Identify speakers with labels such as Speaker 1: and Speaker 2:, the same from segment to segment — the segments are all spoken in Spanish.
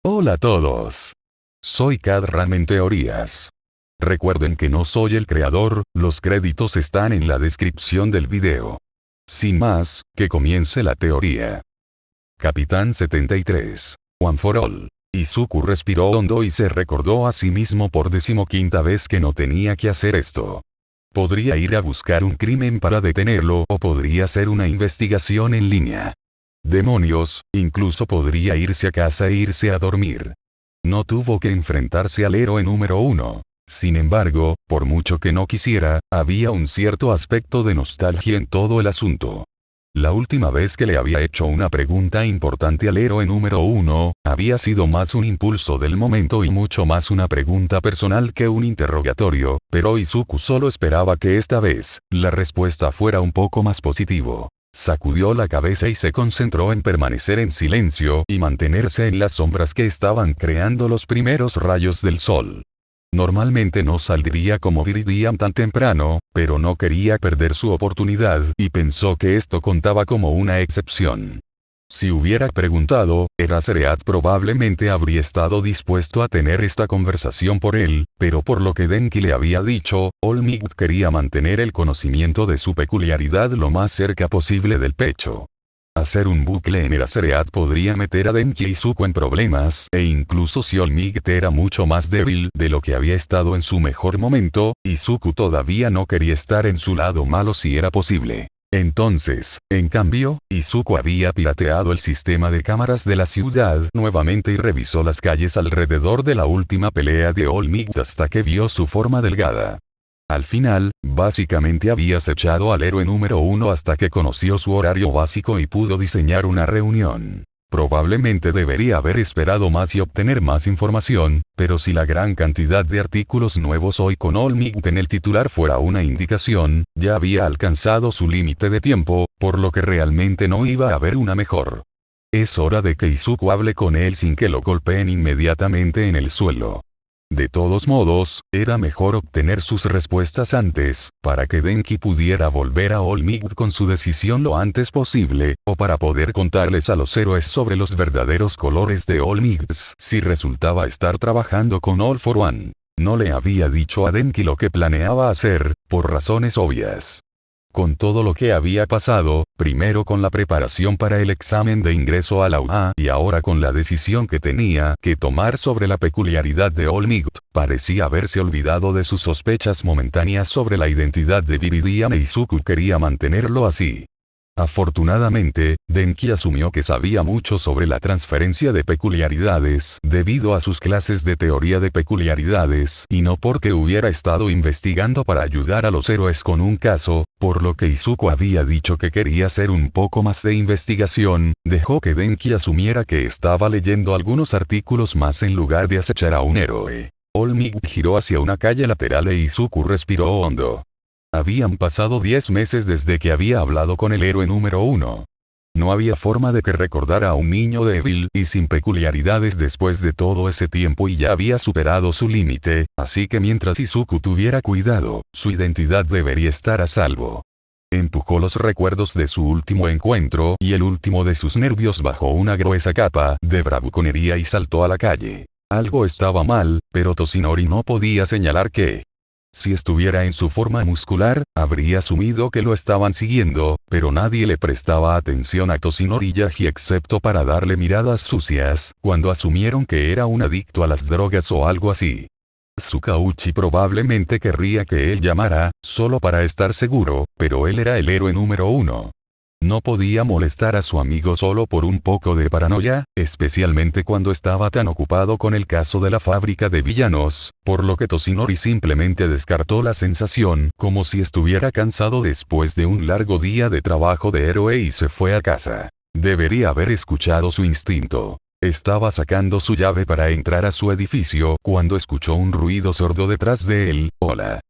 Speaker 1: Hola a todos. Soy Cad Ramen Teorías. Recuerden que no soy el creador, los créditos están en la descripción del video. Sin más, que comience la teoría. Capitán 73. One for All. Izuku respiró hondo y se recordó a sí mismo por 15ª vez que no tenía que hacer esto. Podría ir a buscar un crimen para detenerlo o podría hacer una investigación en línea. Demonios, incluso podría irse a casa e irse a dormir. No tuvo que enfrentarse al héroe número 1. Sin embargo, por mucho que no quisiera, había un cierto aspecto de nostalgia en todo el asunto. La última vez que le había hecho una pregunta importante al héroe número 1, había sido más un impulso del momento y mucho más una pregunta personal que un interrogatorio, pero Izuku solo esperaba que esta vez, la respuesta fuera un poco más positivo. Sacudió la cabeza y se concentró en permanecer en silencio y mantenerse en las sombras que estaban creando los primeros rayos del sol. Normalmente no saldría como Viridian tan temprano, pero no quería perder su oportunidad y pensó que esto contaba como una excepción. Si hubiera preguntado, Eraserhead probablemente habría estado dispuesto a tener esta conversación por él, pero por lo que Denki le había dicho, All Might quería mantener el conocimiento de su peculiaridad lo más cerca posible del pecho. Hacer un bucle en Eraserhead podría meter a Denki y Izuku en problemas, e incluso si All Might era mucho más débil de lo que había estado en su mejor momento, Izuku todavía no quería estar en su lado malo si era posible. Entonces, en cambio, Izuku había pirateado el sistema de cámaras de la ciudad nuevamente y revisó las calles alrededor de la última pelea de All Might hasta que vio su forma delgada. Al final, básicamente había acechado al héroe número 1 hasta que conoció su horario básico y pudo diseñar una reunión. Probablemente debería haber esperado más y obtener más información, pero si la gran cantidad de artículos nuevos hoy con All Might en el titular fuera una indicación, ya había alcanzado su límite de tiempo, por lo que realmente no iba a haber una mejor. Es hora de que Izuku hable con él sin que lo golpeen inmediatamente en el suelo. De todos modos, era mejor obtener sus respuestas antes, para que Denki pudiera volver a All Might con su decisión lo antes posible, o para poder contarles a los héroes sobre los verdaderos colores de All Might si resultaba estar trabajando con All for One. No le había dicho a Denki lo que planeaba hacer, por razones obvias. Con todo lo que había pasado, primero con la preparación para el examen de ingreso a la UA y ahora con la decisión que tenía que tomar sobre la peculiaridad de All Might, parecía haberse olvidado de sus sospechas momentáneas sobre la identidad de Viridian e Izuku quería mantenerlo así. Afortunadamente, Denki asumió que sabía mucho sobre la transferencia de peculiaridades debido a sus clases de teoría de peculiaridades y no porque hubiera estado investigando para ayudar a los héroes con un caso, por lo que Izuku había dicho que quería hacer un poco más de investigación, dejó que Denki asumiera que estaba leyendo algunos artículos más en lugar de acechar a un héroe. All Might giró hacia una calle lateral e Izuku respiró hondo. Habían pasado 10 meses desde que había hablado con el héroe número 1. No había forma de que recordara a un niño débil y sin peculiaridades después de todo ese tiempo y ya había superado su límite, así que mientras Izuku tuviera cuidado, su identidad debería estar a salvo. Empujó los recuerdos de su último encuentro y el último de sus nervios bajo una gruesa capa de bravuconería y saltó a la calle. Algo estaba mal, pero Toshinori no podía señalar qué. Si estuviera en su forma muscular, habría asumido que lo estaban siguiendo, pero nadie le prestaba atención a Toshinori Yagi excepto para darle miradas sucias, cuando asumieron que era un adicto a las drogas o algo así. Tsukauchi probablemente querría que él llamara, solo para estar seguro, pero él era el héroe número 1. No podía molestar a su amigo solo por un poco de paranoia, especialmente cuando estaba tan ocupado con el caso de la fábrica de villanos, por lo que Toshinori simplemente descartó la sensación como si estuviera cansado después de un largo día de trabajo de héroe y se fue a casa. Debería haber escuchado su instinto. Estaba sacando su llave para entrar a su edificio cuando escuchó un ruido sordo detrás de él. Hola.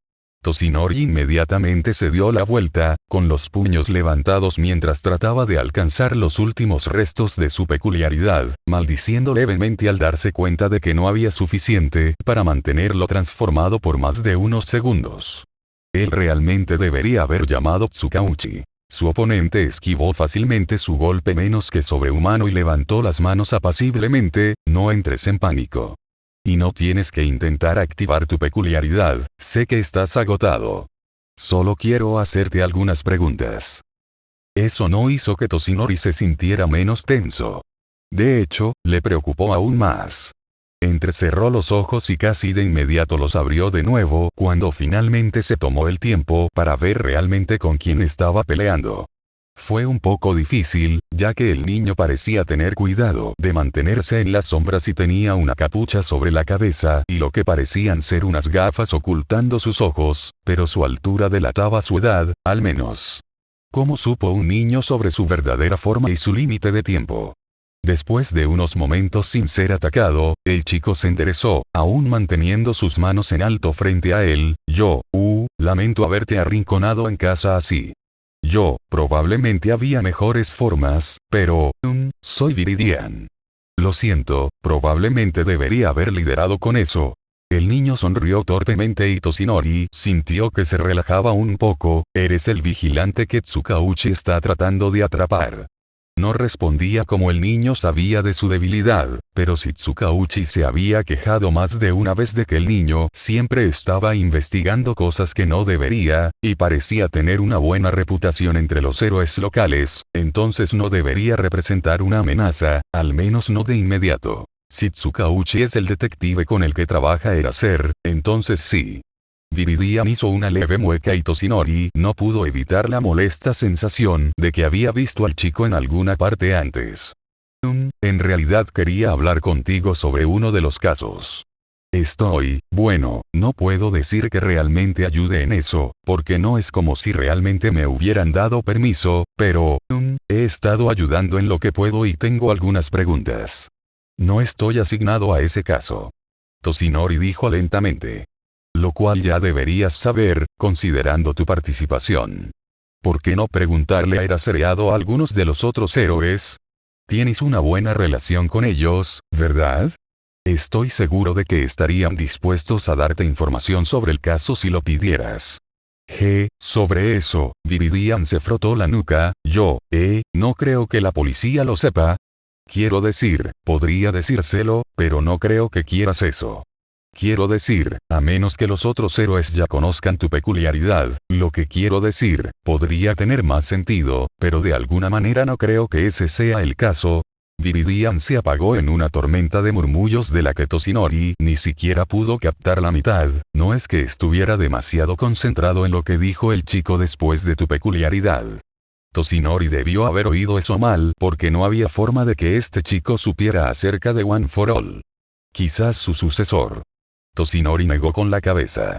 Speaker 1: Toshinori inmediatamente se dio la vuelta, con los puños levantados mientras trataba de alcanzar los últimos restos de su peculiaridad, maldiciendo levemente al darse cuenta de que no había suficiente para mantenerlo transformado por más de unos segundos. Él realmente debería haber llamado Tsukauchi. Su oponente esquivó fácilmente su golpe menos que sobrehumano y levantó las manos apaciblemente. No entres en pánico. Y no tienes que intentar activar tu peculiaridad, sé que estás agotado. Solo quiero hacerte algunas preguntas. Eso no hizo que Toshinori se sintiera menos tenso. De hecho, le preocupó aún más. Entrecerró los ojos y casi de inmediato los abrió de nuevo cuando finalmente se tomó el tiempo para ver realmente con quién estaba peleando. Fue un poco difícil, ya que el niño parecía tener cuidado de mantenerse en las sombras y tenía una capucha sobre la cabeza y lo que parecían ser unas gafas ocultando sus ojos, pero su altura delataba su edad, al menos. ¿Cómo supo un niño sobre su verdadera forma y su límite de tiempo? Después de unos momentos sin ser atacado, el chico se enderezó, aún manteniendo sus manos en alto frente a él. Lamento haberte arrinconado en casa así. Probablemente había mejores formas, pero, soy Viridian. Lo siento, probablemente debería haber liderado con eso. El niño sonrió torpemente y Toshinori sintió que se relajaba un poco. Eres el vigilante que Tsukauchi está tratando de atrapar. No respondía como el niño sabía de su debilidad, pero si Tsukauchi se había quejado más de una vez de que el niño siempre estaba investigando cosas que no debería, y parecía tener una buena reputación entre los héroes locales, entonces no debería representar una amenaza, al menos no de inmediato. Si Tsukauchi es el detective con el que trabaja Eraser, entonces sí. Viridian hizo una leve mueca y Toshinori no pudo evitar la molesta sensación de que había visto al chico en alguna parte antes. En realidad quería hablar contigo sobre uno de los casos. No puedo decir que realmente ayude en eso, porque no es como si realmente me hubieran dado permiso, pero, he estado ayudando en lo que puedo y tengo algunas preguntas. No estoy asignado a ese caso. Toshinori dijo lentamente. Lo cual ya deberías saber, considerando tu participación. ¿Por qué no preguntarle a Eraser a algunos de los otros héroes? Tienes una buena relación con ellos, ¿verdad? Estoy seguro de que estarían dispuestos a darte información sobre el caso si lo pidieras. Sobre eso, Viridian se frotó la nuca. No creo que la policía lo sepa. Quiero decir, podría decírselo, pero no creo que quieras eso. Quiero decir, a menos que los otros héroes ya conozcan tu peculiaridad, lo que quiero decir, podría tener más sentido, pero de alguna manera no creo que ese sea el caso. Viridian se apagó en una tormenta de murmullos de la que Toshinori ni siquiera pudo captar la mitad. No es que estuviera demasiado concentrado en lo que dijo el chico después de tu peculiaridad. Toshinori debió haber oído eso mal porque no había forma de que este chico supiera acerca de One for All. Quizás su sucesor. Toshinori negó con la cabeza.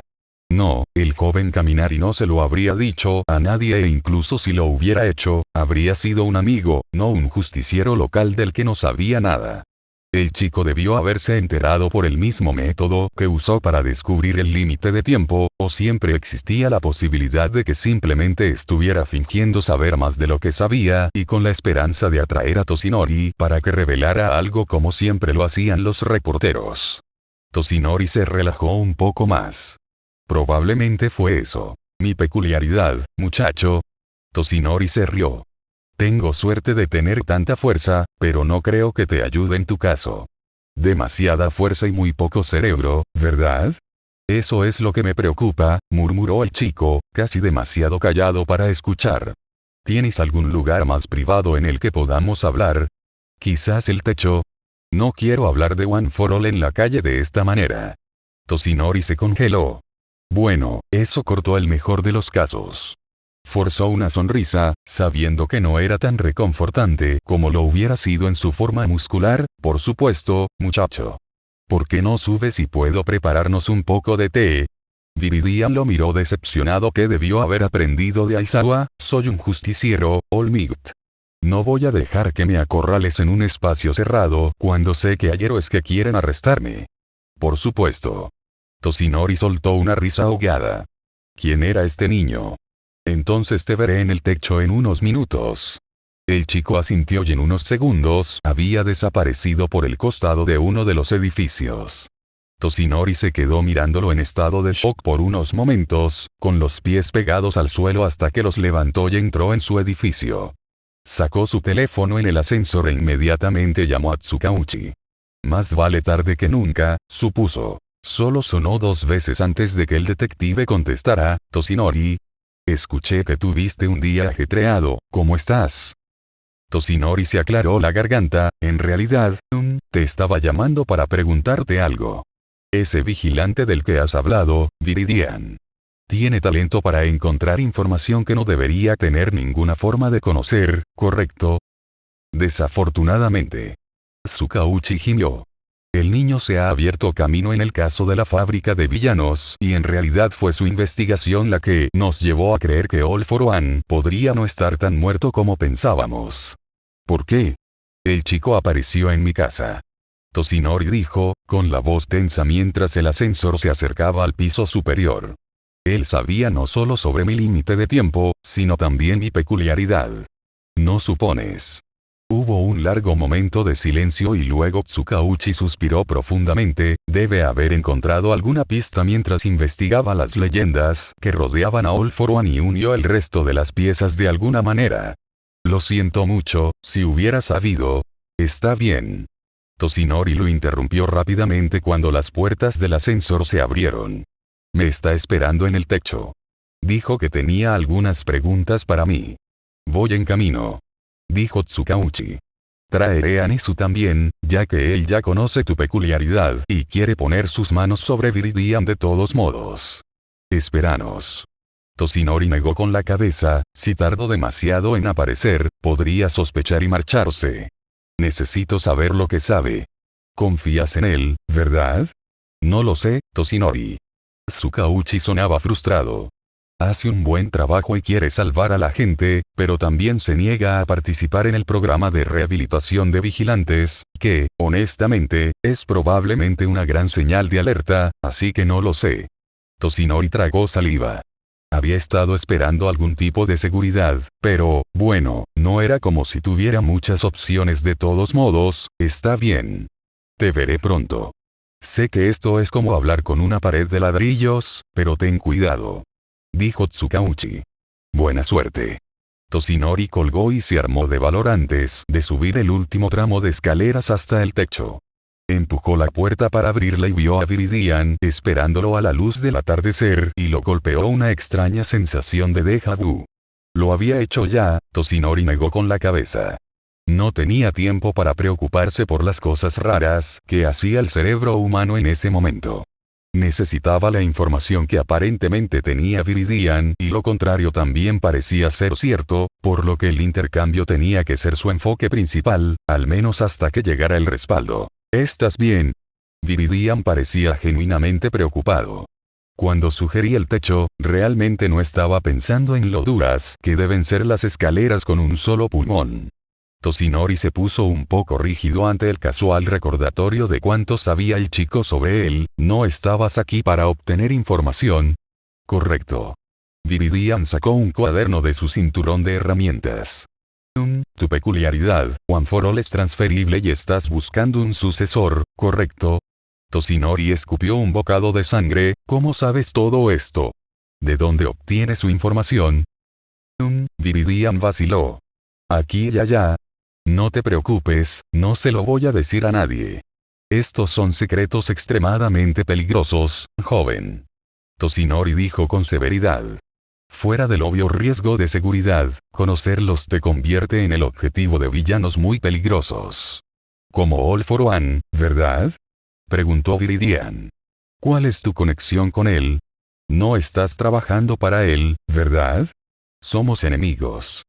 Speaker 1: No, el joven Kaminari no se lo habría dicho a nadie e incluso si lo hubiera hecho, habría sido un amigo, no un justiciero local del que no sabía nada. El chico debió haberse enterado por el mismo método que usó para descubrir el límite de tiempo, o siempre existía la posibilidad de que simplemente estuviera fingiendo saber más de lo que sabía y con la esperanza de atraer a Toshinori para que revelara algo como siempre lo hacían los reporteros. Toshinori se relajó un poco más. Probablemente fue eso. Mi peculiaridad, muchacho. Toshinori se rió. Tengo suerte de tener tanta fuerza, pero no creo que te ayude en tu caso. Demasiada fuerza y muy poco cerebro, ¿verdad? Eso es lo que me preocupa, murmuró el chico, casi demasiado callado para escuchar. ¿Tienes algún lugar más privado en el que podamos hablar? Quizás el techo. No quiero hablar de One for All en la calle de esta manera. Toshinori se congeló. Bueno, eso cortó el mejor de los casos. Forzó una sonrisa, sabiendo que no era tan reconfortante como lo hubiera sido en su forma muscular. Por supuesto, muchacho. ¿Por qué no subes y puedo prepararnos un poco de té? Viridian lo miró decepcionado. ¿Qué debió haber aprendido de Aizawa? Soy un justiciero, All Might. No voy a dejar que me acorrales en un espacio cerrado cuando sé que hay héroes que quieren arrestarme. Por supuesto. Toshinori soltó una risa ahogada. ¿Quién era este niño? Entonces te veré en el techo en unos minutos. El chico asintió y en unos segundos había desaparecido por el costado de uno de los edificios. Toshinori se quedó mirándolo en estado de shock por unos momentos, con los pies pegados al suelo hasta que los levantó y entró en su edificio. Sacó su teléfono en el ascensor e inmediatamente llamó a Tsukauchi. Más vale tarde que nunca, supuso. Solo sonó 2 veces antes de que el detective contestara. Toshinori. Escuché que tuviste un día ajetreado, ¿cómo estás? Toshinori se aclaró la garganta, en realidad, te estaba llamando para preguntarte algo. Ese vigilante del que has hablado, Viridian. Tiene talento para encontrar información que no debería tener ninguna forma de conocer, ¿correcto? Desafortunadamente. Tsukauchi gimió. El niño se ha abierto camino en el caso de la fábrica de villanos, y en realidad fue su investigación la que nos llevó a creer que All for One podría no estar tan muerto como pensábamos. ¿Por qué? El chico apareció en mi casa. Toshinori dijo, con la voz tensa mientras el ascensor se acercaba al piso superior. Él sabía no solo sobre mi límite de tiempo, sino también mi peculiaridad. ¿No supones? Hubo un largo momento de silencio y luego Tsukauchi suspiró profundamente. Debe haber encontrado alguna pista mientras investigaba las leyendas que rodeaban a All for One y unió el resto de las piezas de alguna manera. Lo siento mucho, si hubiera sabido. Está bien. Toshinori lo interrumpió rápidamente cuando las puertas del ascensor se abrieron. Me está esperando en el techo. Dijo que tenía algunas preguntas para mí. Voy en camino. Dijo Tsukauchi. Traeré a Nezu también, ya que él ya conoce tu peculiaridad y quiere poner sus manos sobre Viridian de todos modos. Esperanos. Toshinori negó con la cabeza. Si tardó demasiado en aparecer, podría sospechar y marcharse. Necesito saber lo que sabe. Confías en él, ¿verdad? No lo sé, Toshinori. Tsukauchi sonaba frustrado. Hace un buen trabajo y quiere salvar a la gente, pero también se niega a participar en el programa de rehabilitación de vigilantes, que, honestamente, es probablemente una gran señal de alerta, así que no lo sé. Toshinori tragó saliva. Había estado esperando algún tipo de seguridad, pero, bueno, no era como si tuviera muchas opciones de todos modos. Está bien. Te veré pronto. Sé que esto es como hablar con una pared de ladrillos, pero ten cuidado. Dijo Tsukauchi. Buena suerte. Toshinori colgó y se armó de valor antes de subir el último tramo de escaleras hasta el techo. Empujó la puerta para abrirla y vio a Viridian esperándolo a la luz del atardecer y lo golpeó una extraña sensación de déjà vu. Lo había hecho ya, Toshinori negó con la cabeza. No tenía tiempo para preocuparse por las cosas raras que hacía el cerebro humano en ese momento. Necesitaba la información que aparentemente tenía Viridian y lo contrario también parecía ser cierto, por lo que el intercambio tenía que ser su enfoque principal, al menos hasta que llegara el respaldo. ¿Estás bien? Viridian parecía genuinamente preocupado. Cuando sugerí el techo, realmente no estaba pensando en lo duras que deben ser las escaleras con un solo pulmón. Toshinori se puso un poco rígido ante el casual recordatorio de cuánto sabía el chico sobre él. ¿No estabas aquí para obtener información? Correcto. Viridian sacó un cuaderno de su cinturón de herramientas. Tu peculiaridad, One for All es transferible y estás buscando un sucesor, ¿correcto? Toshinori escupió un bocado de sangre. ¿Cómo sabes todo esto? ¿De dónde obtienes su información? Viridian vaciló. Aquí y allá. No te preocupes, no se lo voy a decir a nadie. Estos son secretos extremadamente peligrosos, joven. Toshinori dijo con severidad. Fuera del obvio riesgo de seguridad, conocerlos te convierte en el objetivo de villanos muy peligrosos. Como All for One, ¿verdad? Preguntó Viridian. ¿Cuál es tu conexión con él? No estás trabajando para él, ¿verdad? Somos enemigos.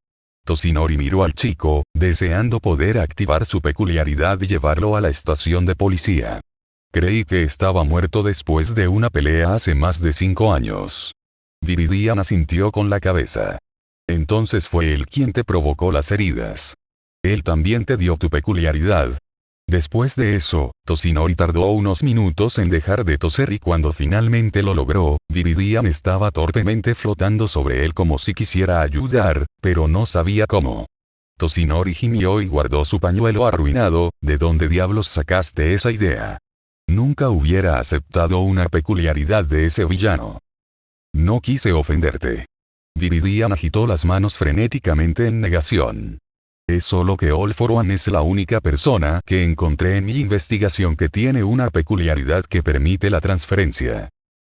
Speaker 1: Toshinori miró al chico, deseando poder activar su peculiaridad y llevarlo a la estación de policía. Creí que estaba muerto después de una pelea hace más de 5 años. Viridian asintió con la cabeza. Entonces fue él quien te provocó las heridas. Él también te dio tu peculiaridad. Después de eso, Toshinori tardó unos minutos en dejar de toser y cuando finalmente lo logró, Viridian estaba torpemente flotando sobre él como si quisiera ayudar, pero no sabía cómo. Toshinori gimió y guardó su pañuelo arruinado. ¿De dónde diablos sacaste esa idea? Nunca hubiera aceptado una peculiaridad de ese villano. No quise ofenderte. Viridian agitó las manos frenéticamente en negación. Es solo que All for One es la única persona que encontré en mi investigación que tiene una peculiaridad que permite la transferencia.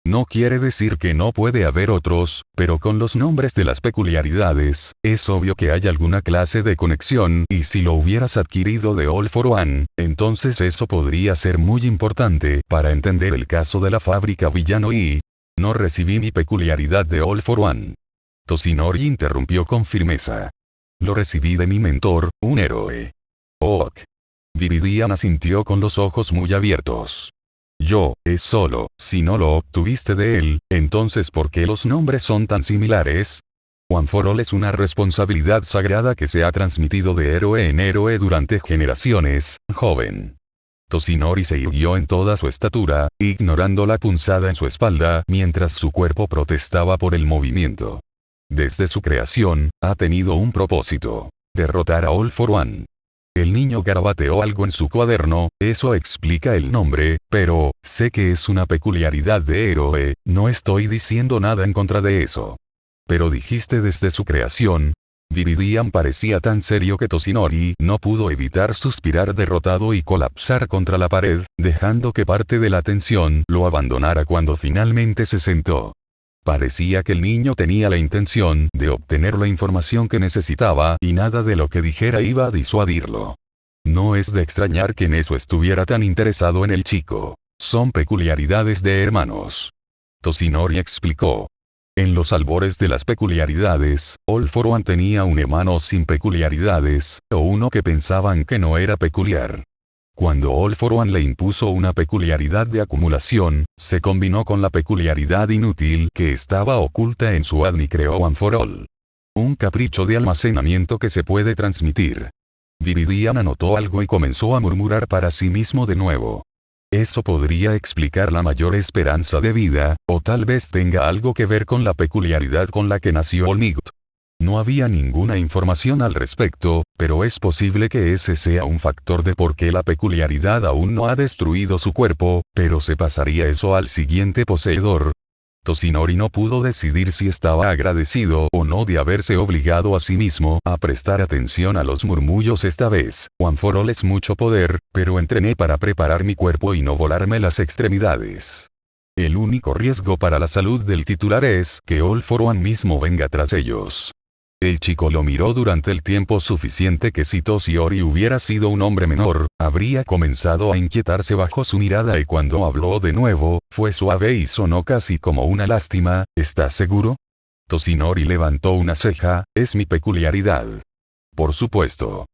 Speaker 1: No quiere decir que no puede haber otros, pero con los nombres de las peculiaridades, es obvio que hay alguna clase de conexión, y si lo hubieras adquirido de All for One, entonces eso podría ser muy importante para entender el caso de la fábrica villano y... No recibí mi peculiaridad de All for One. Toshinori interrumpió con firmeza. Lo recibí de mi mentor, un héroe. Ok. Viridian asintió con los ojos muy abiertos. Es solo, si no lo obtuviste de él, entonces ¿por qué los nombres son tan similares? One for All es una responsabilidad sagrada que se ha transmitido de héroe en héroe durante generaciones, joven. Toshinori se irguió en toda su estatura, ignorando la punzada en su espalda mientras su cuerpo protestaba por el movimiento. Desde su creación, ha tenido un propósito: derrotar a All for One. El niño garabateó algo en su cuaderno, eso explica el nombre, pero, sé que es una peculiaridad de héroe, no estoy diciendo nada en contra de eso. Pero dijiste desde su creación. Viridian parecía tan serio que Toshinori no pudo evitar suspirar derrotado y colapsar contra la pared, dejando que parte de la tensión lo abandonara cuando finalmente se sentó. Parecía que el niño tenía la intención de obtener la información que necesitaba y nada de lo que dijera iba a disuadirlo. No es de extrañar que Neso estuviera tan interesado en el chico. Son peculiaridades de hermanos. Toshinori explicó. En los albores de las peculiaridades, All for One tenía un hermano sin peculiaridades, o uno que pensaban que no era peculiar. Cuando All for One le impuso una peculiaridad de acumulación, se combinó con la peculiaridad inútil que estaba oculta en su ADN y creó One for All. Un capricho de almacenamiento que se puede transmitir. Viridian anotó algo y comenzó a murmurar para sí mismo de nuevo. Eso podría explicar la mayor esperanza de vida, o tal vez tenga algo que ver con la peculiaridad con la que nació Olmigot. No había ninguna información al respecto, pero es posible que ese sea un factor de por qué la peculiaridad aún no ha destruido su cuerpo, pero se pasaría eso al siguiente poseedor. Toshinori no pudo decidir si estaba agradecido o no de haberse obligado a sí mismo a prestar atención a los murmullos esta vez. One for All es mucho poder, pero entrené para preparar mi cuerpo y no volarme las extremidades. El único riesgo para la salud del titular es que All for One mismo venga tras ellos. El chico lo miró durante el tiempo suficiente que si Toshinori hubiera sido un hombre menor, habría comenzado a inquietarse bajo su mirada y cuando habló de nuevo, fue suave y sonó casi como una lástima. ¿Estás seguro? Toshinori levantó una ceja. Es mi peculiaridad. Por supuesto.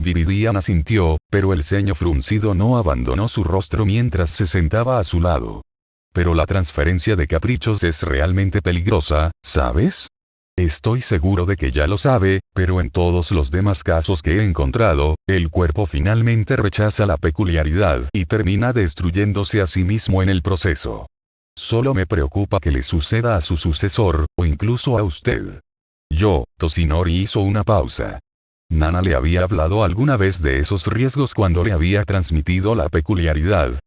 Speaker 1: Viridian asintió, pero el ceño fruncido no abandonó su rostro mientras se sentaba a su lado. Pero la transferencia de caprichos es realmente peligrosa, ¿sabes? Estoy seguro de que ya lo sabe, pero en todos los demás casos que he encontrado, el cuerpo finalmente rechaza la peculiaridad y termina destruyéndose a sí mismo en el proceso. Solo me preocupa que le suceda a su sucesor, o incluso a usted. Toshinori hizo una pausa. Nana le había hablado alguna vez de esos riesgos cuando le había transmitido la peculiaridad.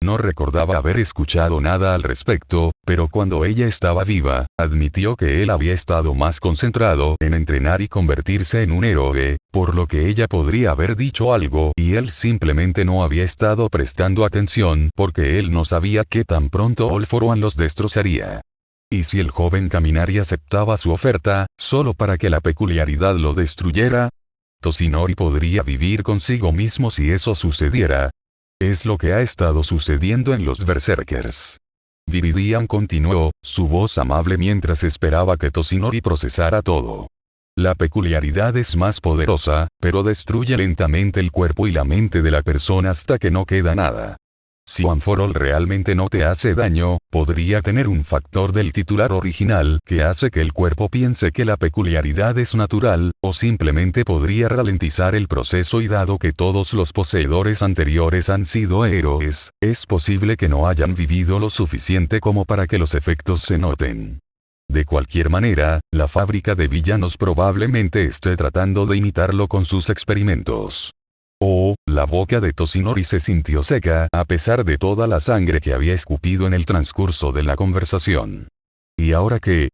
Speaker 1: No recordaba haber escuchado nada al respecto, pero cuando ella estaba viva, admitió que él había estado más concentrado en entrenar y convertirse en un héroe, por lo que ella podría haber dicho algo y él simplemente no había estado prestando atención porque él no sabía que tan pronto All for One los destrozaría. Y si el joven Kaminari aceptaba su oferta, solo para que la peculiaridad lo destruyera, Toshinori podría vivir consigo mismo si eso sucediera. Es lo que ha estado sucediendo en los Berserkers. Viridian continuó, su voz amable mientras esperaba que Toshinori procesara todo. La peculiaridad es más poderosa, pero destruye lentamente el cuerpo y la mente de la persona hasta que no queda nada. Si One for All realmente no te hace daño, podría tener un factor del titular original que hace que el cuerpo piense que la peculiaridad es natural, o simplemente podría ralentizar el proceso y dado que todos los poseedores anteriores han sido héroes, es posible que no hayan vivido lo suficiente como para que los efectos se noten. De cualquier manera, la fábrica de villanos probablemente esté tratando de imitarlo con sus experimentos. Oh, la boca de Toshinori se sintió seca a pesar de toda la sangre que había escupido en el transcurso de la conversación. ¿Y ahora qué?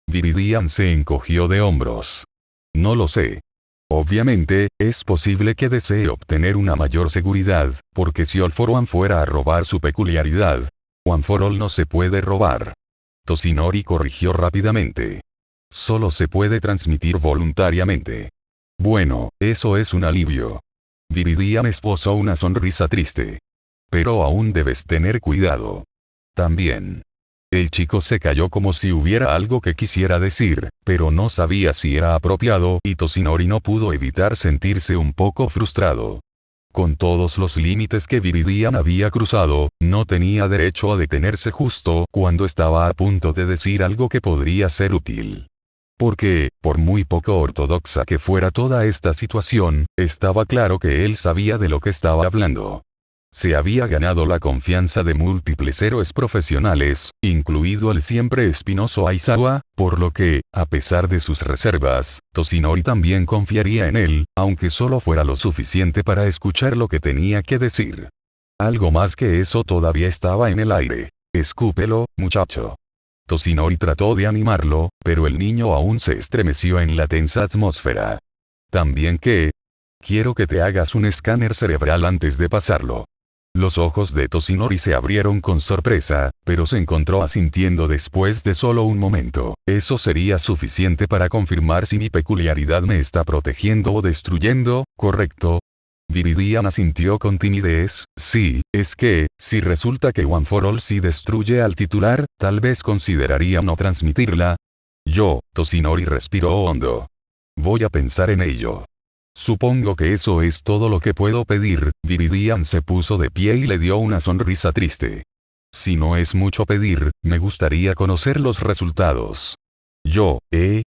Speaker 1: Viridian se encogió de hombros. No lo sé. Obviamente, es posible que desee obtener una mayor seguridad, porque si All for One fuera a robar su peculiaridad, One for All no se puede robar. Toshinori corrigió rápidamente. Solo se puede transmitir voluntariamente. Bueno, eso es un alivio. Viridian esbozó una sonrisa triste. Pero aún debes tener cuidado. También. El chico se calló como si hubiera algo que quisiera decir, pero no sabía si era apropiado y Toshinori no pudo evitar sentirse un poco frustrado. Con todos los límites que Viridian había cruzado, no tenía derecho a detenerse justo cuando estaba a punto de decir algo que podría ser útil. Porque, por muy poco ortodoxa que fuera toda esta situación, estaba claro que él sabía de lo que estaba hablando. Se había ganado la confianza de múltiples héroes profesionales, incluido el siempre espinoso Aizawa, por lo que, a pesar de sus reservas, Toshinori también confiaría en él, aunque solo fuera lo suficiente para escuchar lo que tenía que decir. Algo más que eso todavía estaba en el aire. Escúpelo, muchacho. Toshinori trató de animarlo, pero el niño aún se estremeció en la tensa atmósfera. También que... Quiero que te hagas un escáner cerebral antes de pasarlo. Los ojos de Toshinori se abrieron con sorpresa, pero se encontró asintiendo después de solo un momento. Eso sería suficiente para confirmar si mi peculiaridad me está protegiendo o destruyendo, ¿correcto? Viridian asintió con timidez. Sí, es que, si resulta que One for All sí destruye al titular, tal vez consideraría no transmitirla. Toshinori respiró hondo. Voy a pensar en ello. Supongo que eso es todo lo que puedo pedir. Viridian se puso de pie y le dio una sonrisa triste. Si no es mucho pedir, me gustaría conocer los resultados.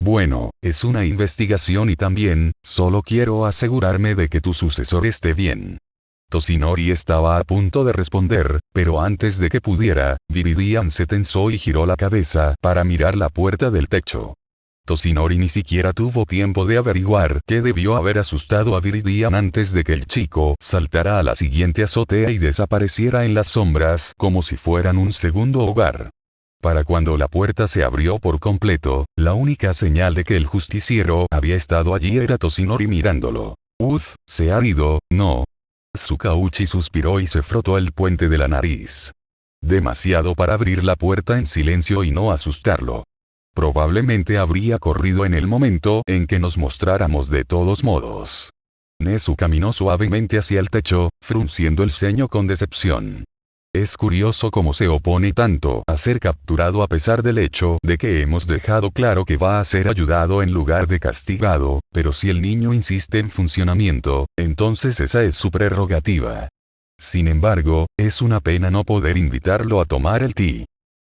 Speaker 1: Bueno, es una investigación y también, solo quiero asegurarme de que tu sucesor esté bien. Toshinori estaba a punto de responder, pero antes de que pudiera, Viridian se tensó y giró la cabeza para mirar la puerta del techo. Toshinori ni siquiera tuvo tiempo de averiguar qué debió haber asustado a Viridian antes de que el chico saltara a la siguiente azotea y desapareciera en las sombras como si fueran un segundo hogar. Para cuando la puerta se abrió por completo, la única señal de que el justiciero había estado allí era Toshinori mirándolo. Se ha ido, ¿no? Tsukauchi suspiró y se frotó el puente de la nariz. Demasiado para abrir la puerta en silencio y no asustarlo. Probablemente habría corrido en el momento en que nos mostráramos de todos modos. Nezu caminó suavemente hacia el techo, frunciendo el ceño con decepción. Es curioso cómo se opone tanto a ser capturado a pesar del hecho de que hemos dejado claro que va a ser ayudado en lugar de castigado, pero si el niño insiste en funcionamiento, entonces esa es su prerrogativa. Sin embargo, es una pena no poder invitarlo a tomar el té.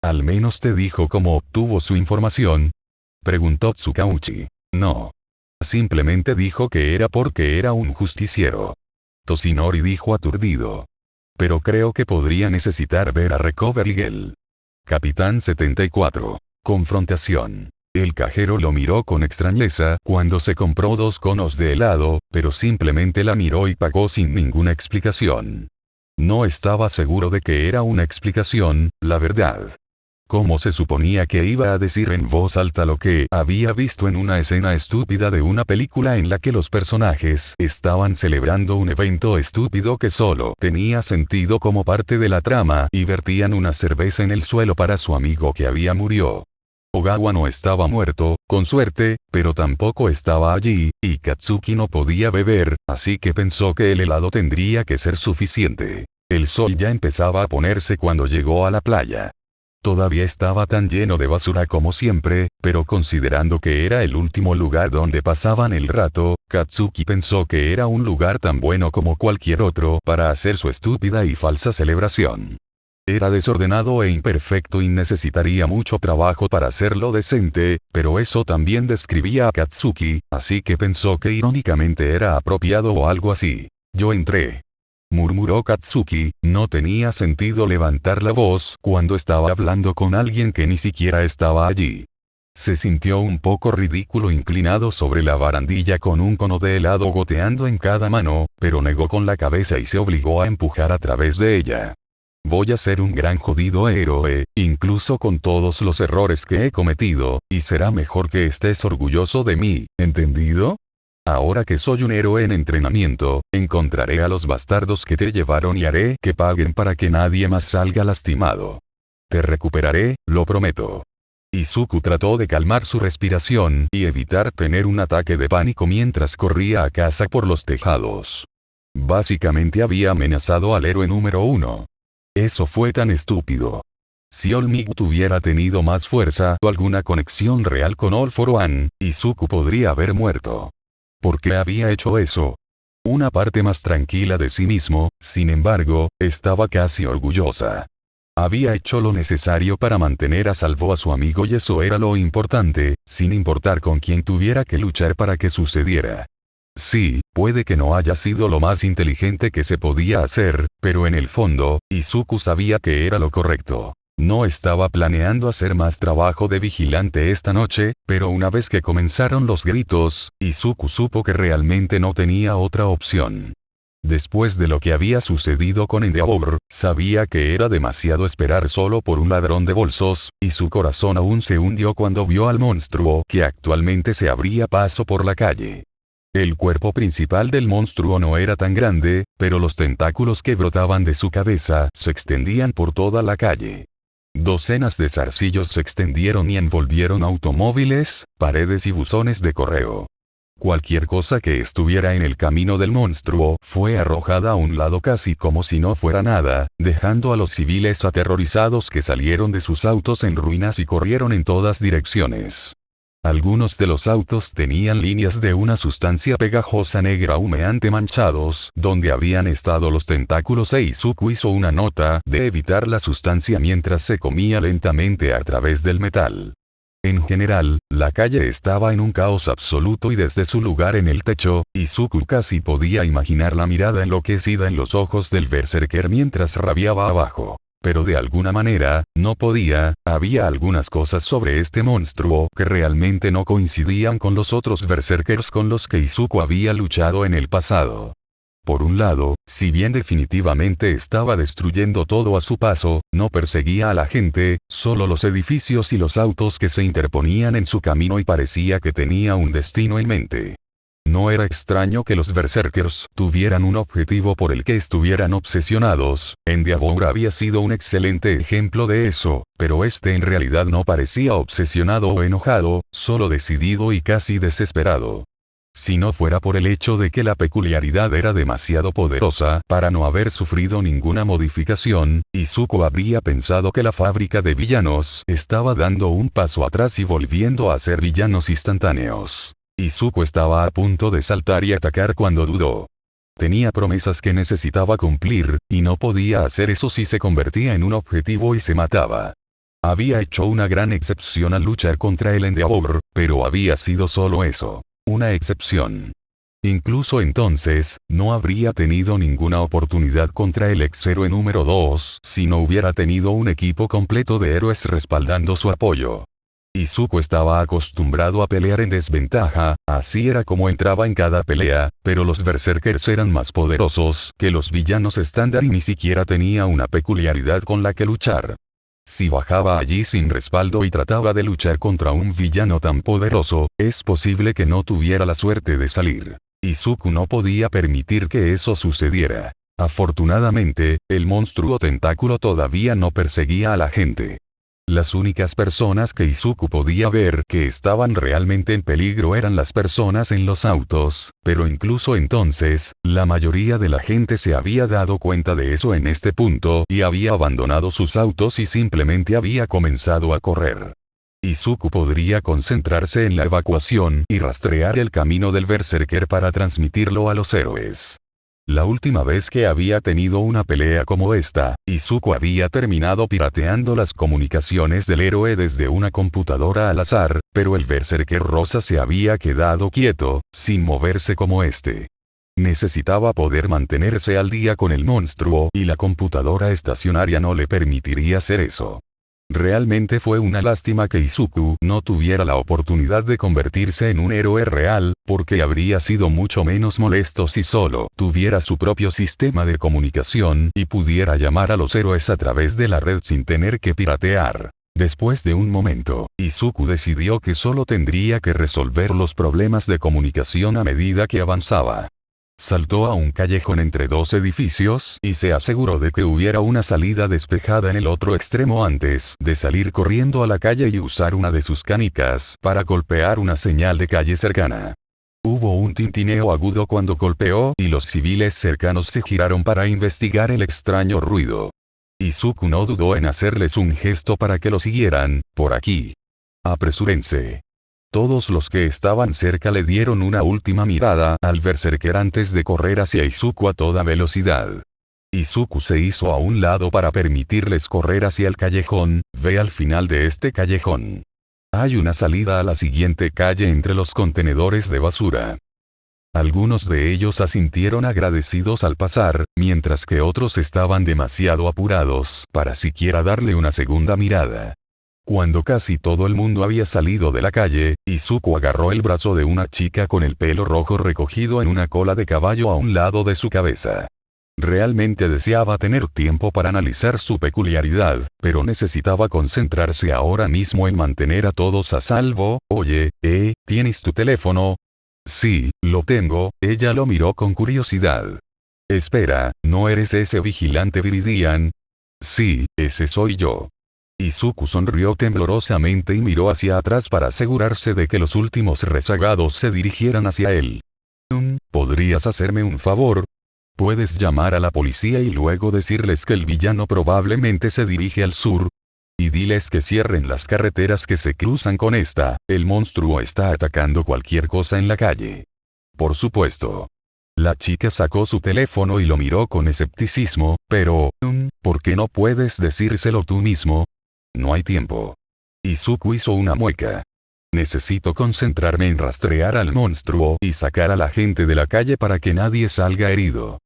Speaker 1: ¿Al menos te dijo cómo obtuvo su información? Preguntó Tsukauchi. No. Simplemente dijo que era porque era un justiciero. Toshinori dijo aturdido. Pero creo que podría necesitar ver a Recovery Girl. Capitán 74. Confrontación. El cajero lo miró con extrañeza cuando se compró 2 conos de helado, pero simplemente la miró y pagó sin ninguna explicación. No estaba seguro de que era una explicación, la verdad. ¿Cómo se suponía que iba a decir en voz alta lo que había visto en una escena estúpida de una película en la que los personajes estaban celebrando un evento estúpido que solo tenía sentido como parte de la trama y vertían una cerveza en el suelo para su amigo que había murió? Ogawa no estaba muerto, con suerte, pero tampoco estaba allí, y Katsuki no podía beber, así que pensó que el helado tendría que ser suficiente. El sol ya empezaba a ponerse cuando llegó a la playa. Todavía estaba tan lleno de basura como siempre, pero considerando que era el último lugar donde pasaban el rato, Katsuki pensó que era un lugar tan bueno como cualquier otro para hacer su estúpida y falsa celebración. Era desordenado e imperfecto y necesitaría mucho trabajo para hacerlo decente, pero eso también describía a Katsuki, así que pensó que irónicamente era apropiado o algo así. Yo entré. Murmuró Katsuki, no tenía sentido levantar la voz cuando estaba hablando con alguien que ni siquiera estaba allí. Se sintió un poco ridículo inclinado sobre la barandilla con un cono de helado goteando en cada mano, pero negó con la cabeza y se obligó a empujar a través de ella. Voy a ser un gran jodido héroe, incluso con todos los errores que he cometido, y será mejor que estés orgulloso de mí, ¿entendido? Ahora que soy un héroe en entrenamiento, encontraré a los bastardos que te llevaron y haré que paguen para que nadie más salga lastimado. Te recuperaré, lo prometo. Izuku trató de calmar su respiración y evitar tener un ataque de pánico mientras corría a casa por los tejados. Básicamente había amenazado al héroe número 1. Eso fue tan estúpido. Si Olmig hubiera tenido más fuerza o alguna conexión real con All for One, Izuku podría haber muerto. ¿Por qué había hecho eso? Una parte más tranquila de sí mismo, sin embargo, estaba casi orgullosa. Había hecho lo necesario para mantener a salvo a su amigo y eso era lo importante, sin importar con quién tuviera que luchar para que sucediera. Sí, puede que no haya sido lo más inteligente que se podía hacer, pero en el fondo, Izuku sabía que era lo correcto. No estaba planeando hacer más trabajo de vigilante esta noche, pero una vez que comenzaron los gritos, Izuku supo que realmente no tenía otra opción. Después de lo que había sucedido con Endeavor, sabía que era demasiado esperar solo por un ladrón de bolsos, y su corazón aún se hundió cuando vio al monstruo que actualmente se abría paso por la calle. El cuerpo principal del monstruo no era tan grande, pero los tentáculos que brotaban de su cabeza se extendían por toda la calle. Docenas de zarcillos se extendieron y envolvieron automóviles, paredes y buzones de correo. Cualquier cosa que estuviera en el camino del monstruo fue arrojada a un lado casi como si no fuera nada, dejando a los civiles aterrorizados que salieron de sus autos en ruinas y corrieron en todas direcciones. Algunos de los autos tenían líneas de una sustancia pegajosa negra humeante manchados, donde habían estado los tentáculos e Izuku hizo una nota de evitar la sustancia mientras se comía lentamente a través del metal. En general, la calle estaba en un caos absoluto y desde su lugar en el techo, Izuku casi podía imaginar la mirada enloquecida en los ojos del berserker mientras rabiaba abajo. Pero de alguna manera, no podía, había algunas cosas sobre este monstruo que realmente no coincidían con los otros berserkers con los que Izuku había luchado en el pasado. Por un lado, si bien definitivamente estaba destruyendo todo a su paso, no perseguía a la gente, solo los edificios y los autos que se interponían en su camino y parecía que tenía un destino en mente. No era extraño que los berserkers tuvieran un objetivo por el que estuvieran obsesionados, Endeavor había sido un excelente ejemplo de eso, pero este en realidad no parecía obsesionado o enojado, solo decidido y casi desesperado. Si no fuera por el hecho de que la peculiaridad era demasiado poderosa para no haber sufrido ninguna modificación, Izuku habría pensado que la fábrica de villanos estaba dando un paso atrás y volviendo a ser villanos instantáneos. Izuku estaba a punto de saltar y atacar cuando dudó. Tenía promesas que necesitaba cumplir, y no podía hacer eso si se convertía en un objetivo y se mataba. Había hecho una gran excepción al luchar contra el Endeavor, pero había sido solo eso. Una excepción. Incluso entonces, no habría tenido ninguna oportunidad contra el ex-héroe número 2 si no hubiera tenido un equipo completo de héroes respaldando su apoyo. Izuku estaba acostumbrado a pelear en desventaja, así era como entraba en cada pelea, pero los berserkers eran más poderosos que los villanos estándar y ni siquiera tenía una peculiaridad con la que luchar. Si bajaba allí sin respaldo y trataba de luchar contra un villano tan poderoso, es posible que no tuviera la suerte de salir. Izuku no podía permitir que eso sucediera. Afortunadamente, el monstruo tentáculo todavía no perseguía a la gente. Las únicas personas que Izuku podía ver que estaban realmente en peligro eran las personas en los autos, pero incluso entonces, la mayoría de la gente se había dado cuenta de eso en este punto y había abandonado sus autos y simplemente había comenzado a correr. Izuku podría concentrarse en la evacuación y rastrear el camino del berserker para transmitirlo a los héroes. La última vez que había tenido una pelea como esta, Izuku había terminado pirateando las comunicaciones del héroe desde una computadora al azar, pero el berserker rosa se había quedado quieto, sin moverse como este. Necesitaba poder mantenerse al día con el monstruo y la computadora estacionaria no le permitiría hacer eso. Realmente fue una lástima que Izuku no tuviera la oportunidad de convertirse en un héroe real, porque habría sido mucho menos molesto si solo tuviera su propio sistema de comunicación y pudiera llamar a los héroes a través de la red sin tener que piratear. Después de un momento, Izuku decidió que solo tendría que resolver los problemas de comunicación a medida que avanzaba. Saltó a un callejón entre dos edificios y se aseguró de que hubiera una salida despejada en el otro extremo antes de salir corriendo a la calle y usar una de sus canicas para golpear una señal de calle cercana. Hubo un tintineo agudo cuando golpeó y los civiles cercanos se giraron para investigar el extraño ruido. Izuku no dudó en hacerles un gesto para que lo siguieran. Por aquí. Apresúrense. Todos los que estaban cerca le dieron una última mirada al berserker antes de correr hacia Izuku a toda velocidad. Izuku se hizo a un lado para permitirles correr hacia el callejón. Ve al final de este callejón. Hay una salida a la siguiente calle entre los contenedores de basura. Algunos de ellos asintieron agradecidos al pasar, mientras que otros estaban demasiado apurados para siquiera darle una segunda mirada. Cuando casi todo el mundo había salido de la calle, Izuku agarró el brazo de una chica con el pelo rojo recogido en una cola de caballo a un lado de su cabeza. Realmente deseaba tener tiempo para analizar su peculiaridad, pero necesitaba concentrarse ahora mismo en mantener a todos a salvo. Oye, ¿tienes tu teléfono? Sí, lo tengo. Ella lo miró con curiosidad. Espera, ¿no eres ese vigilante Viridian? Sí, ese soy yo. Izuku sonrió temblorosamente y miró hacia atrás para asegurarse de que los últimos rezagados se dirigieran hacia él. ¿Podrías hacerme un favor? Puedes llamar a la policía y luego decirles que el villano probablemente se dirige al sur. Y diles que cierren las carreteras que se cruzan con esta. El monstruo está atacando cualquier cosa en la calle. Por supuesto. La chica sacó su teléfono y lo miró con escepticismo, pero, ¿por qué no puedes decírselo tú mismo? No hay tiempo. Izuku hizo una mueca. Necesito concentrarme en rastrear al monstruo y sacar a la gente de la calle para que nadie salga herido.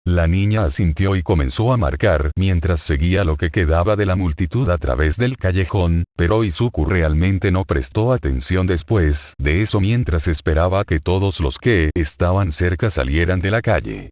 Speaker 1: La niña asintió y comenzó a marcar mientras seguía lo que quedaba de la multitud a través del callejón, pero Izuku realmente no prestó atención después de eso mientras esperaba que todos los que estaban cerca salieran de la calle.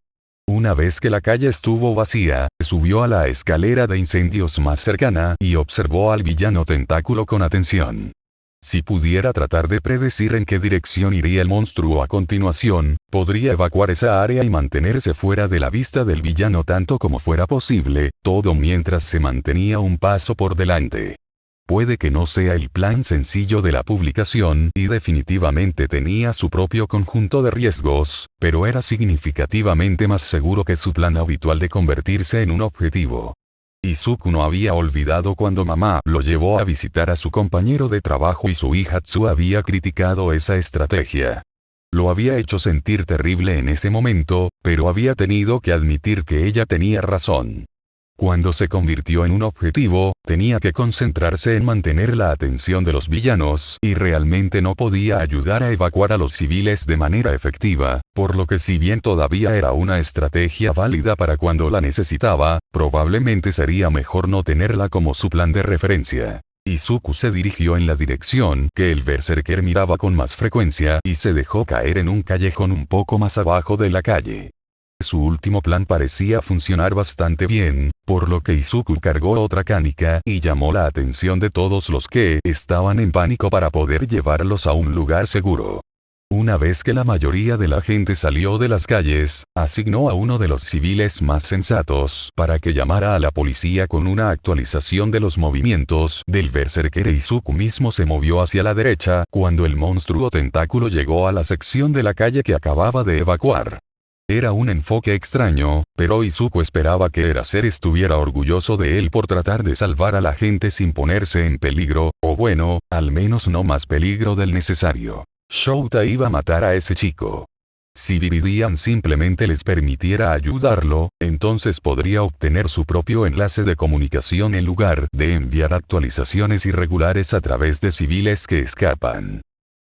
Speaker 1: Una vez que la calle estuvo vacía, subió a la escalera de incendios más cercana y observó al villano tentáculo con atención. Si pudiera tratar de predecir en qué dirección iría el monstruo a continuación, podría evacuar esa área y mantenerse fuera de la vista del villano tanto como fuera posible, todo mientras se mantenía un paso por delante. Puede que no sea el plan sencillo de la publicación y definitivamente tenía su propio conjunto de riesgos, pero era significativamente más seguro que su plan habitual de convertirse en un objetivo. Izuku no había olvidado cuando mamá lo llevó a visitar a su compañero de trabajo y su hija Tsu había criticado esa estrategia. Lo había hecho sentir terrible en ese momento, pero había tenido que admitir que ella tenía razón. Cuando se convirtió en un objetivo, tenía que concentrarse en mantener la atención de los villanos y realmente no podía ayudar a evacuar a los civiles de manera efectiva, por lo que si bien todavía era una estrategia válida para cuando la necesitaba, probablemente sería mejor no tenerla como su plan de referencia. Izuku se dirigió en la dirección que el berserker miraba con más frecuencia y se dejó caer en un callejón un poco más abajo de la calle. Su último plan parecía funcionar bastante bien, por lo que Izuku cargó otra canica y llamó la atención de todos los que estaban en pánico para poder llevarlos a un lugar seguro. Una vez que la mayoría de la gente salió de las calles, asignó a uno de los civiles más sensatos para que llamara a la policía con una actualización de los movimientos del berserker. Izuku mismo se movió hacia la derecha cuando el monstruo tentáculo llegó a la sección de la calle que acababa de evacuar. Era un enfoque extraño, pero Izuku esperaba que Eraser estuviera orgulloso de él por tratar de salvar a la gente sin ponerse en peligro, o bueno, al menos no más peligro del necesario. Shouta iba a matar a ese chico. Si Viridian simplemente les permitiera ayudarlo, entonces podría obtener su propio enlace de comunicación en lugar de enviar actualizaciones irregulares a través de civiles que escapan.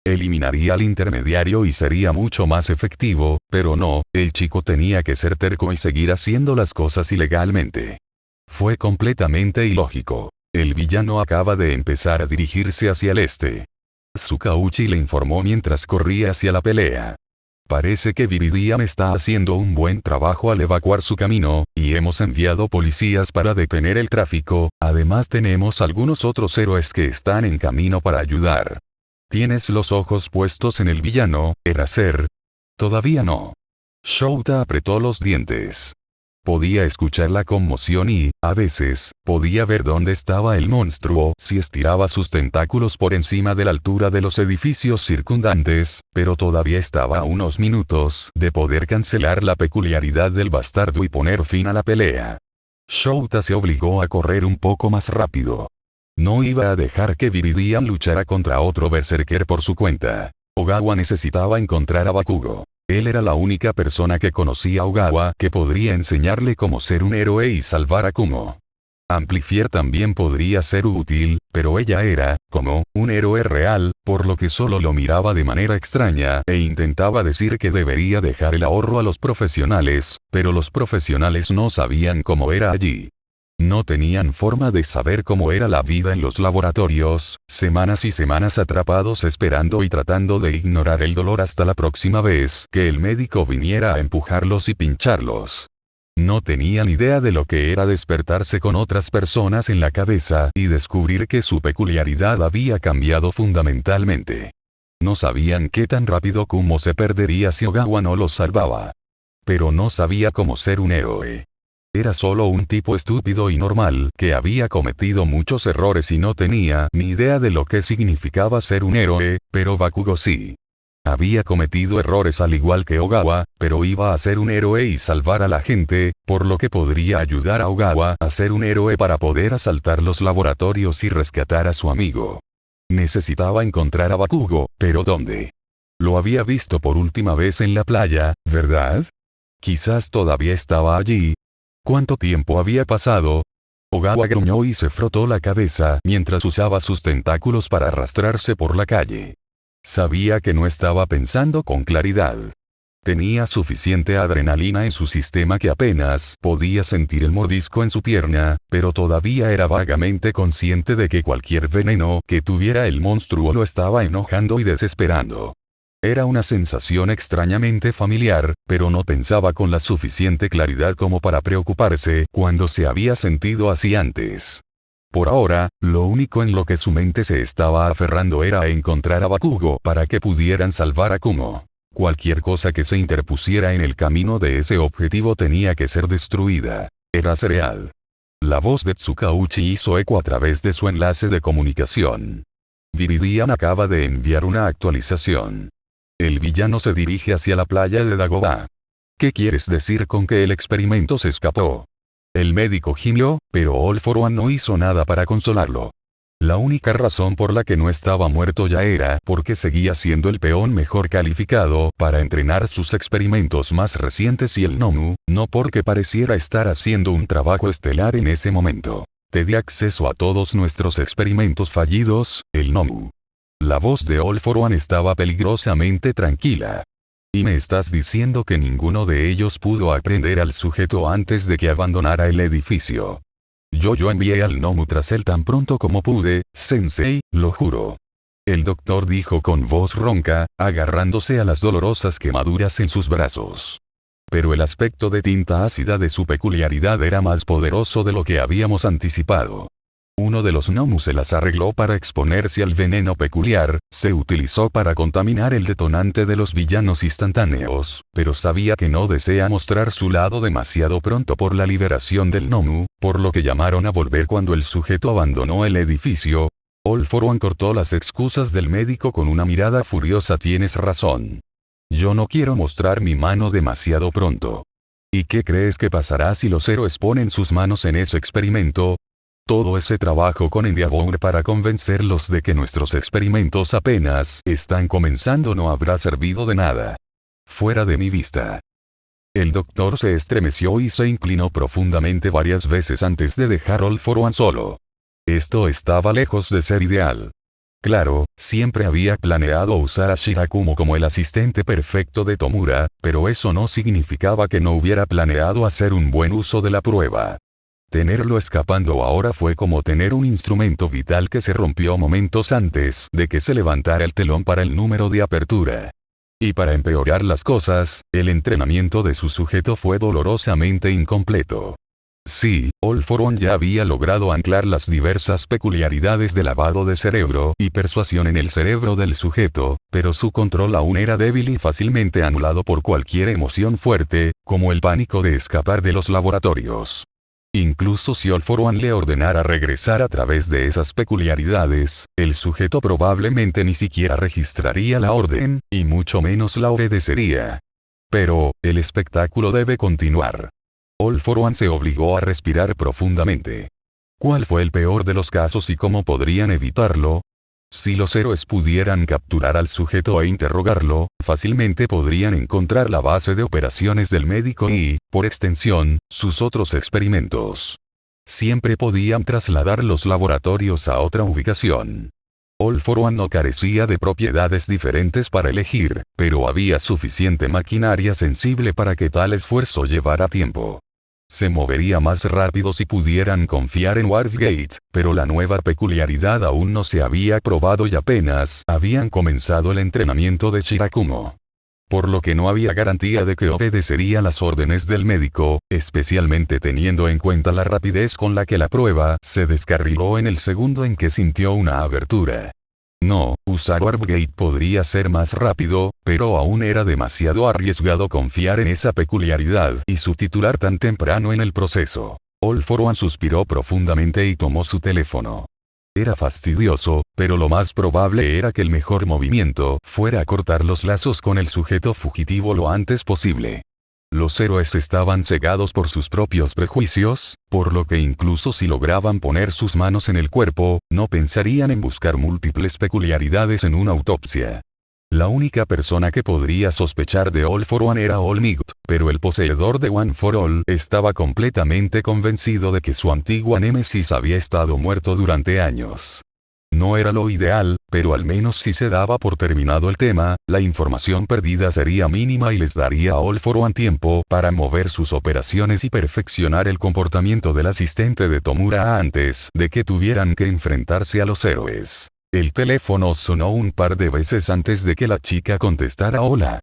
Speaker 1: Eliminaría al intermediario y sería mucho más efectivo, pero no, el chico tenía que ser terco y seguir haciendo las cosas ilegalmente. Fue completamente ilógico. El villano acaba de empezar a dirigirse hacia el este. Tsukauchi le informó mientras corría hacia la pelea. Parece que Viridian está haciendo un buen trabajo al evacuar su camino, y hemos enviado policías para detener el tráfico, además tenemos algunos otros héroes que están en camino para ayudar. ¿Tienes los ojos puestos en el villano, Eraser? Todavía no. Shouta apretó los dientes. Podía escuchar la conmoción y, a veces, podía ver dónde estaba el monstruo si estiraba sus tentáculos por encima de la altura de los edificios circundantes, pero todavía estaba a unos minutos de poder cancelar la peculiaridad del bastardo y poner fin a la pelea. Shouta se obligó a correr un poco más rápido. No iba a dejar que Viridian luchara contra otro berserker por su cuenta. Ogawa necesitaba encontrar a Bakugo. Él era la única persona que conocía a Ogawa que podría enseñarle cómo ser un héroe y salvar a Kumo. Amplifier también podría ser útil, pero ella era, como, un héroe real, por lo que solo lo miraba de manera extraña e intentaba decir que debería dejar el ahorro a los profesionales, pero los profesionales no sabían cómo era allí. No tenían forma de saber cómo era la vida en los laboratorios, semanas y semanas atrapados esperando y tratando de ignorar el dolor hasta la próxima vez que el médico viniera a empujarlos y pincharlos. No tenían idea de lo que era despertarse con otras personas en la cabeza y descubrir que su peculiaridad había cambiado fundamentalmente. No sabían qué tan rápido Kumo se perdería si Ogawa no los salvaba. Pero no sabía cómo ser un héroe. Era solo un tipo estúpido y normal que había cometido muchos errores y no tenía ni idea de lo que significaba ser un héroe, pero Bakugo sí. Había cometido errores al igual que Ogawa, pero iba a ser un héroe y salvar a la gente, por lo que podría ayudar a Ogawa a ser un héroe para poder asaltar los laboratorios y rescatar a su amigo. Necesitaba encontrar a Bakugo, pero ¿dónde? Lo había visto por última vez en la playa, ¿verdad? Quizás todavía estaba allí. ¿Cuánto tiempo había pasado? Ogawa gruñó y se frotó la cabeza mientras usaba sus tentáculos para arrastrarse por la calle. Sabía que no estaba pensando con claridad. Tenía suficiente adrenalina en su sistema que apenas podía sentir el mordisco en su pierna, pero todavía era vagamente consciente de que cualquier veneno que tuviera el monstruo lo estaba enojando y desesperando. Era una sensación extrañamente familiar, pero no pensaba con la suficiente claridad como para preocuparse cuando se había sentido así antes. Por ahora, lo único en lo que su mente se estaba aferrando era a encontrar a Bakugo para que pudieran salvar a Kumo. Cualquier cosa que se interpusiera en el camino de ese objetivo tenía que ser destruida. Era cereal. La voz de Tsukauchi hizo eco a través de su enlace de comunicación. Viridian acaba de enviar una actualización. El villano se dirige hacia la playa de Dagobah. ¿Qué quieres decir con que el experimento se escapó? El médico gimió, pero All For One no hizo nada para consolarlo. La única razón por la que no estaba muerto ya era porque seguía siendo el peón mejor calificado para entrenar sus experimentos más recientes y el Nomu, no porque pareciera estar haciendo un trabajo estelar en ese momento. Te di acceso a todos nuestros experimentos fallidos, el Nomu. La voz de All For One estaba peligrosamente tranquila. ¿Y me estás diciendo que ninguno de ellos pudo aprender al sujeto antes de que abandonara el edificio? Yo envié al Nomu tras él tan pronto como pude, Sensei, lo juro. El doctor dijo con voz ronca, agarrándose a las dolorosas quemaduras en sus brazos. Pero el aspecto de tinta ácida de su peculiaridad era más poderoso de lo que habíamos anticipado. Uno de los Nomu se las arregló para exponerse al veneno peculiar, se utilizó para contaminar el detonante de los villanos instantáneos, pero sabía que no desea mostrar su lado demasiado pronto por la liberación del Nomu, por lo que llamaron a volver cuando el sujeto abandonó el edificio. All For One cortó las excusas del médico con una mirada furiosa. Tienes razón. Yo no quiero mostrar mi mano demasiado pronto. ¿Y qué crees que pasará si los héroes ponen sus manos en ese experimento? Todo ese trabajo con Endeavor para convencerlos de que nuestros experimentos apenas están comenzando no habrá servido de nada. Fuera de mi vista. El doctor se estremeció y se inclinó profundamente varias veces antes de dejar All For One solo. Esto estaba lejos de ser ideal. Claro, siempre había planeado usar a Shirakumo como el asistente perfecto de Tomura, pero eso no significaba que no hubiera planeado hacer un buen uso de la prueba. Tenerlo escapando ahora fue como tener un instrumento vital que se rompió momentos antes de que se levantara el telón para el número de apertura. Y para empeorar las cosas, el entrenamiento de su sujeto fue dolorosamente incompleto. Sí, All for One ya había logrado anclar las diversas peculiaridades de lavado de cerebro y persuasión en el cerebro del sujeto, pero su control aún era débil y fácilmente anulado por cualquier emoción fuerte, como el pánico de escapar de los laboratorios. Incluso si All for One le ordenara regresar a través de esas peculiaridades, el sujeto probablemente ni siquiera registraría la orden, y mucho menos la obedecería. Pero, el espectáculo debe continuar. All for One se obligó a respirar profundamente. ¿Cuál fue el peor de los casos y cómo podrían evitarlo? Si los héroes pudieran capturar al sujeto e interrogarlo, fácilmente podrían encontrar la base de operaciones del médico y, por extensión, sus otros experimentos. Siempre podían trasladar los laboratorios a otra ubicación. All for One no carecía de propiedades diferentes para elegir, pero había suficiente maquinaria sensible para que tal esfuerzo llevara tiempo. Se movería más rápido si pudieran confiar en Wharfgate, pero la nueva peculiaridad aún no se había probado y apenas habían comenzado el entrenamiento de Shirakumo. Por lo que no había garantía de que obedecería las órdenes del médico, especialmente teniendo en cuenta la rapidez con la que la prueba se descarriló en el segundo en que sintió una abertura. No, usar Wharfgate podría ser más rápido, pero aún era demasiado arriesgado confiar en esa peculiaridad y su titular tan temprano en el proceso. All for One suspiró profundamente y tomó su teléfono. Era fastidioso, pero lo más probable era que el mejor movimiento fuera cortar los lazos con el sujeto fugitivo lo antes posible. Los héroes estaban cegados por sus propios prejuicios, por lo que incluso si lograban poner sus manos en el cuerpo, no pensarían en buscar múltiples peculiaridades en una autopsia. La única persona que podría sospechar de All for One era All Might, pero el poseedor de One for All estaba completamente convencido de que su antigua némesis había estado muerto durante años. No era lo ideal, pero al menos si se daba por terminado el tema, la información perdida sería mínima y les daría a All for One tiempo para mover sus operaciones y perfeccionar el comportamiento del asistente de Tomura antes de que tuvieran que enfrentarse a los héroes. El teléfono sonó un par de veces antes de que la chica contestara hola.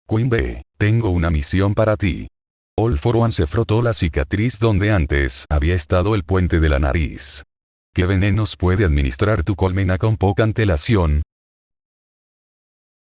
Speaker 1: Queen B, tengo una misión para ti. All for One se frotó la cicatriz donde antes había estado el puente de la nariz. ¿Qué venenos puede administrar tu colmena con poca antelación?